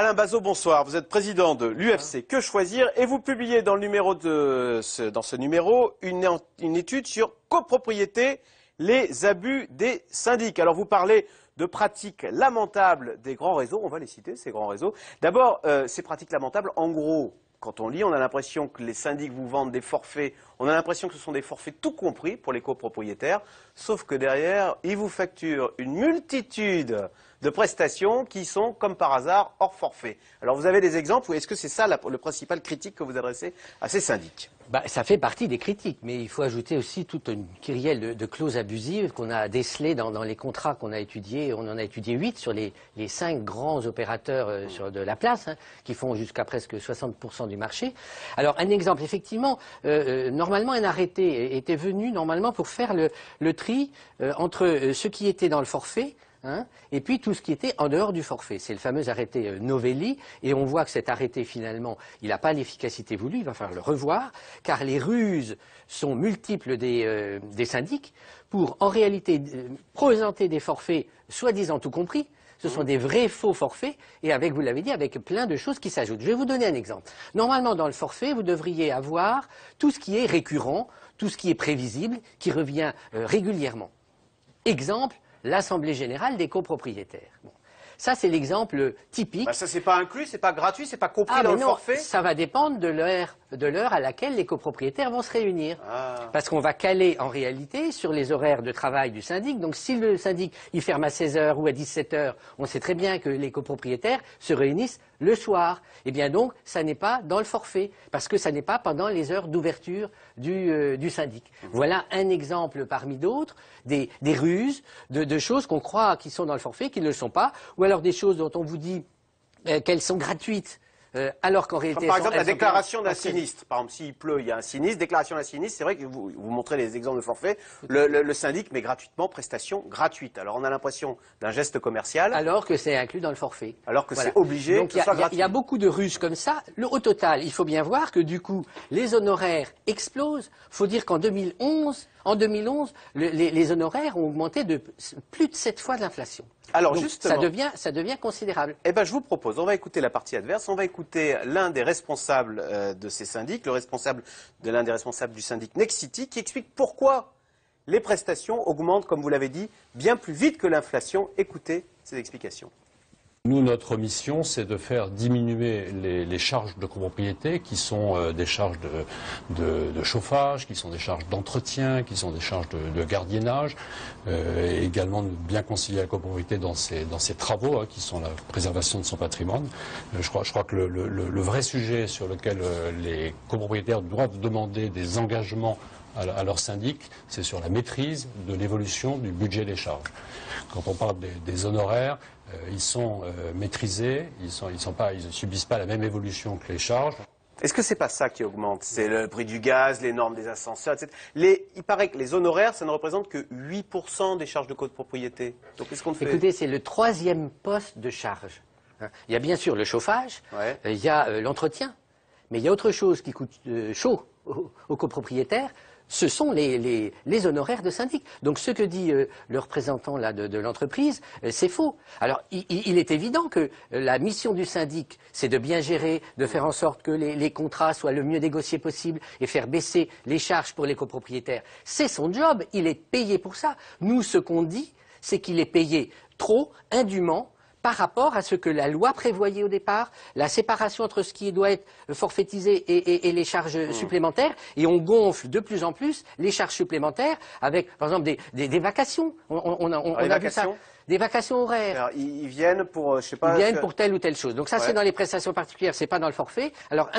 Alain Bazot, bonsoir. Vous êtes président de l'UFC Que Choisir et vous publiez dans ce numéro une étude sur copropriété, les abus des syndics. Alors vous parlez de pratiques lamentables des grands réseaux. On va les citer, ces grands réseaux. D'abord, ces pratiques lamentables, en gros, quand on lit, on a l'impression que les syndics vous vendent des forfaits. On a l'impression que ce sont des forfaits tout compris pour les copropriétaires. Sauf que derrière, ils vous facturent une multitude de prestations qui sont, comme par hasard, hors forfait. Alors vous avez des exemples ou est-ce que c'est ça le principal critique que vous adressez à ces syndics? Ça fait partie des critiques, mais il faut ajouter aussi toute une kyrielle de clauses abusives qu'on a décelées dans les contrats qu'on a étudiés. On en a étudié 8 sur les 5 grands opérateurs de la place, qui font jusqu'à presque 60% du marché. Alors un exemple, effectivement, normalement un arrêté était venu normalement pour faire le tri entre ce qui était dans le forfait, et puis tout ce qui était en dehors du forfait. C'est le fameux arrêté Novelli, et on voit que cet arrêté, finalement, il n'a pas l'efficacité voulue, il va falloir le revoir, car les ruses sont multiples des syndics pour, en réalité, présenter des forfaits soi-disant tout compris. Ce sont des vrais faux forfaits, et avec, vous l'avez dit, avec plein de choses qui s'ajoutent. Je vais vous donner un exemple. Normalement, dans le forfait, vous devriez avoir tout ce qui est récurrent, tout ce qui est prévisible, qui revient régulièrement. Exemple, l'Assemblée Générale des copropriétaires. Bon. Ça, c'est l'exemple typique. Ça, c'est pas inclus, c'est pas gratuit, c'est pas compris dans le forfait? Ça va dépendre de l'heure à laquelle les copropriétaires vont se réunir. Parce qu'on va caler, en réalité, sur les horaires de travail du syndic. Donc, si le syndic, il ferme à 16 h ou à 17 h, on sait très bien que les copropriétaires se réunissent le soir. Eh bien, donc, ça n'est pas dans le forfait. Parce que ça n'est pas pendant les heures d'ouverture du syndic. Voilà un exemple parmi d'autres, des ruses, de choses qu'on croit qui sont dans le forfait, qui ne le sont pas, ou alors des choses dont on vous dit qu'elles sont gratuites, alors qu'en réalité... Par exemple, la déclaration d'un sinistre. Par exemple, s'il pleut, il y a un sinistre. Déclaration d'un sinistre, c'est vrai que vous montrez les exemples de forfait. Le syndic met gratuitement, prestation gratuite. Alors, on a l'impression d'un geste commercial. Alors que c'est inclus dans le forfait. Alors que c'est obligé. Donc, il y a beaucoup de ruses comme ça. Au total, il faut bien voir que, du coup, les honoraires explosent. Il faut dire qu'en 2011, les honoraires ont augmenté de plus de 7 fois de l'inflation. Alors donc, justement, ça devient considérable. Eh ben, je vous propose, on va écouter la partie adverse, on va écouter l'un des responsables de ces syndics, l'un des responsables du syndic Nexity, qui explique pourquoi les prestations augmentent, comme vous l'avez dit, bien plus vite que l'inflation. Écoutez ces explications. Nous, notre mission, c'est de faire diminuer les charges de copropriété, qui sont des charges de chauffage, qui sont des charges d'entretien, qui sont des charges de gardiennage, et également de bien concilier la copropriété dans ses travaux, qui sont la préservation de son patrimoine. Je crois que le vrai sujet sur lequel les copropriétaires doivent demander des engagements à leur syndic, c'est sur la maîtrise de l'évolution du budget des charges. Quand on parle des honoraires, ils sont maîtrisés, ils ne subissent pas la même évolution que les charges. Est-ce que c'est pas ça qui augmente? C'est le prix du gaz, les normes des ascenseurs, etc. Il paraît que les honoraires, ça ne représente que 8% des charges de copropriété. Donc qu'est-ce qu'on fait? Écoutez, c'est le 3e poste de charge. Il y a bien sûr le chauffage, il y a l'entretien, mais il y a autre chose qui coûte chaud aux copropriétaires. Ce sont les honoraires de syndic. Donc ce que dit le représentant là, de l'entreprise, c'est faux. Alors il est évident que la mission du syndic, c'est de bien gérer, de faire en sorte que les contrats soient le mieux négociés possible et faire baisser les charges pour les copropriétaires. C'est son job, il est payé pour ça. Nous, ce qu'on dit, c'est qu'il est payé trop, indûment, par rapport à ce que la loi prévoyait au départ, la séparation entre ce qui doit être forfaitisé et les charges supplémentaires, et on gonfle de plus en plus les charges supplémentaires avec, par exemple, des vacations. On a vu ça. Des vacations horaires. Alors, ils viennent pour, je sais pas... Ils viennent pour telle ou telle chose. Donc ça, c'est dans les prestations particulières, c'est pas dans le forfait. Alors,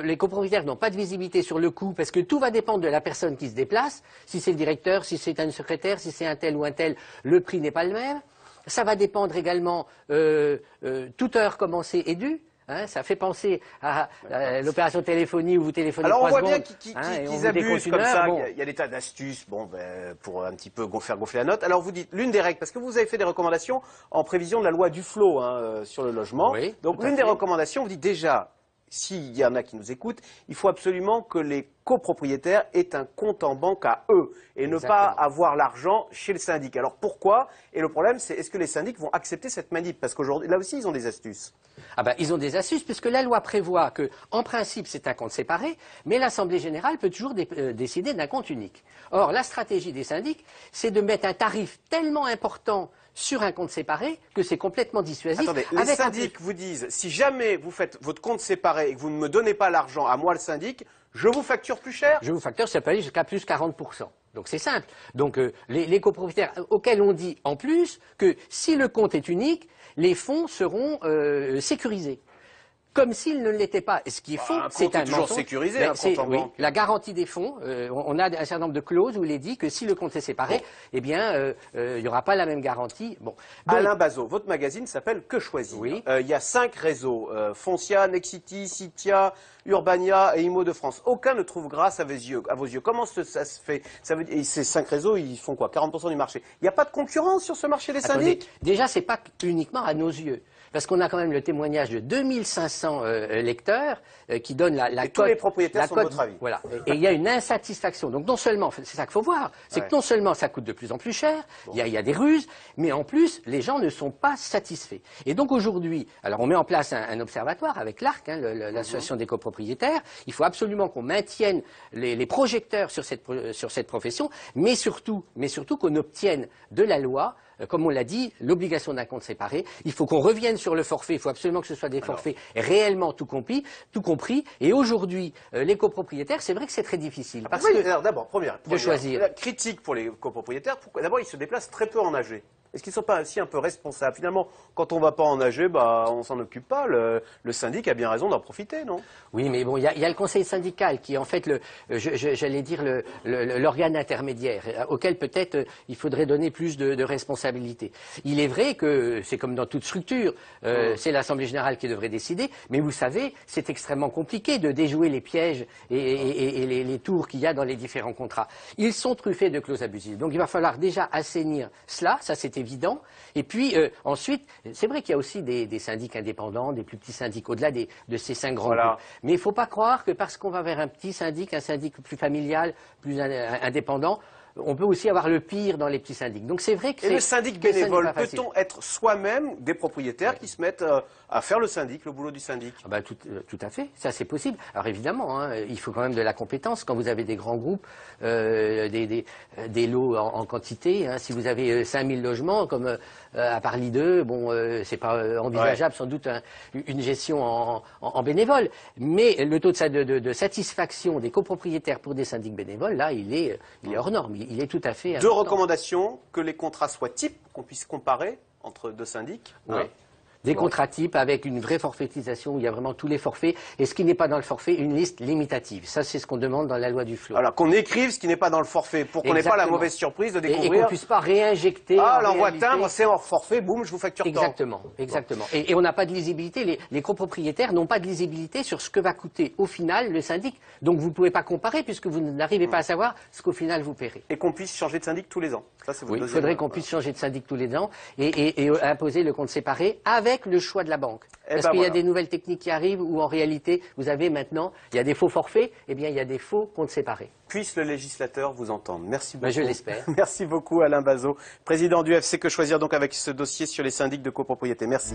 les copropriétaires n'ont pas de visibilité sur le coût parce que tout va dépendre de la personne qui se déplace. Si c'est le directeur, si c'est un secrétaire, si c'est un tel ou un tel, le prix n'est pas le même. Ça va dépendre également, toute heure commencée est due. Ça fait penser à l'opération téléphonie où vous téléphonez 3 secondes. Alors on voit bien qu'ils abusent comme ça. Il y a des tas d'astuces pour un petit peu faire gonfler la note. Alors vous dites l'une des règles, parce que vous avez fait des recommandations en prévision de la loi Duflot sur le logement. Oui, donc l'une des recommandations, vous dites déjà, s'il y en a qui nous écoutent, il faut absolument que les copropriétaires aient un compte en banque à eux et ne pas avoir l'argent chez le syndic. Alors pourquoi? Et le problème, c'est est-ce que les syndics vont accepter cette manip? Parce qu'aujourd'hui, là aussi, ils ont des astuces. Ah ben, ils ont des astuces puisque la loi prévoit que, en principe, c'est un compte séparé, mais l'Assemblée générale peut toujours décider d'un compte unique. Or, la stratégie des syndics, c'est de mettre un tarif tellement important sur un compte séparé que c'est complètement dissuasif. Attendez, les syndics vous disent, si jamais vous faites votre compte séparé et que vous ne me donnez pas l'argent à moi, le syndic, je vous facture plus cher? Je vous facture, ça peut aller jusqu'à plus 40%. Donc c'est simple. Donc les copropriétaires auxquels on dit en plus que si le compte est unique, les fonds seront sécurisés. Comme s'ils ne l'étaient pas. Et ce qui est faux, c'est un toujours mensonge. sécurisé, un compte en banque. La garantie des fonds, on a un certain nombre de clauses où il est dit que si le compte est séparé, eh bien, il n'y aura pas la même garantie. Bon. Donc, Alain Bazot, votre magazine s'appelle Que choisir? Oui. Il y a 5 réseaux, Foncia, Nexity, Citia, Urbania et Imo de France. Aucun ne trouve grâce à vos yeux. Comment ça se fait? Et ces 5 réseaux, ils font quoi? 40% du marché. Il n'y a pas de concurrence sur ce marché des syndics? Déjà, c'est pas uniquement à nos yeux. Parce qu'on a quand même le témoignage de 2500 lecteurs qui donnent la cote. Et tous les propriétaires sont de votre avis. Voilà. Et il y a une insatisfaction. Donc non seulement, c'est ça qu'il faut voir, c'est que non seulement ça coûte de plus en plus cher, il y a des ruses, mais en plus, les gens ne sont pas satisfaits. Et donc aujourd'hui, alors on met en place un observatoire avec l'ARC, l'association des copropriétaires. Il faut absolument qu'on maintienne les projecteurs sur cette profession, mais surtout qu'on obtienne de la loi, comme on l'a dit, l'obligation d'un compte séparé. Il faut qu'on revienne sur le forfait. Il faut absolument que ce soit des forfaits réellement tout compris. Et aujourd'hui, les copropriétaires, c'est vrai que c'est très difficile. Parce que d'abord, première choisir. La critique pour les copropriétaires, d'abord, ils se déplacent très peu en AG. Est-ce qu'ils ne sont pas aussi un peu responsables? Finalement, quand on ne va pas en AG, on ne s'en occupe pas. Le syndic a bien raison d'en profiter, non? Oui, mais bon, il y a le conseil syndical qui est en fait, j'allais dire, l'organe intermédiaire, auquel peut-être il faudrait donner plus de responsabilité. Il est vrai que c'est comme dans toute structure, c'est l'Assemblée générale qui devrait décider, mais vous savez, c'est extrêmement compliqué de déjouer les pièges et les tours qu'il y a dans les différents contrats. Ils sont truffés de clauses abusives. Donc il va falloir déjà assainir cela, ça c'est évident. Et puis ensuite, c'est vrai qu'il y a aussi des syndics indépendants, des plus petits syndics, au-delà de ces 5 grands groupes. Mais il ne faut pas croire que parce qu'on va vers un petit syndic, un syndic plus familial, plus indépendant, on peut aussi avoir le pire dans les petits syndics. Donc c'est vrai que le syndic bénévole, peut-on être soi-même des propriétaires qui se mettent à faire le syndic, le boulot du syndic? Tout à fait, ça c'est possible. Alors évidemment, il faut quand même de la compétence. Quand vous avez des grands groupes, des lots en quantité, si vous avez 5000 logements, comme à Paris 2, c'est pas envisageable sans doute une gestion en bénévole. Mais le taux de satisfaction des copropriétaires pour des syndics bénévoles, là, il est hors norme. Il est tout à fait important. 2 recommandations, que les contrats soient types, qu'on puisse comparer entre 2 syndics. Oui. Des contrats types avec une vraie forfaitisation où il y a vraiment tous les forfaits. Et ce qui n'est pas dans le forfait, une liste limitative. Ça, c'est ce qu'on demande dans la loi du flot. Alors qu'on écrive ce qui n'est pas dans le forfait pour qu'on n'ait pas la mauvaise surprise de découvrir. Et qu'on ne puisse pas réinjecter. Ah, l'envoi timbre, c'est hors forfait, boum, je vous facture tant. Exactement. Et on n'a pas de lisibilité. Les copropriétaires n'ont pas de lisibilité sur ce que va coûter au final le syndic. Donc vous ne pouvez pas comparer puisque vous n'arrivez pas à savoir ce qu'au final vous paierez. Et qu'on puisse changer de syndic tous les ans. Ça, c'est il faudrait qu'on puisse changer de syndic tous les ans et imposer le compte séparé avec le choix de la banque. Parce qu'il y a des nouvelles techniques qui arrivent où en réalité, vous avez maintenant, il y a des faux forfaits, eh bien il y a des faux comptes séparés. Puisse le législateur vous entendre. Merci beaucoup. Je l'espère. Merci beaucoup Alain Bazot, président du FC Que choisir donc avec ce dossier sur les syndics de copropriété. Merci.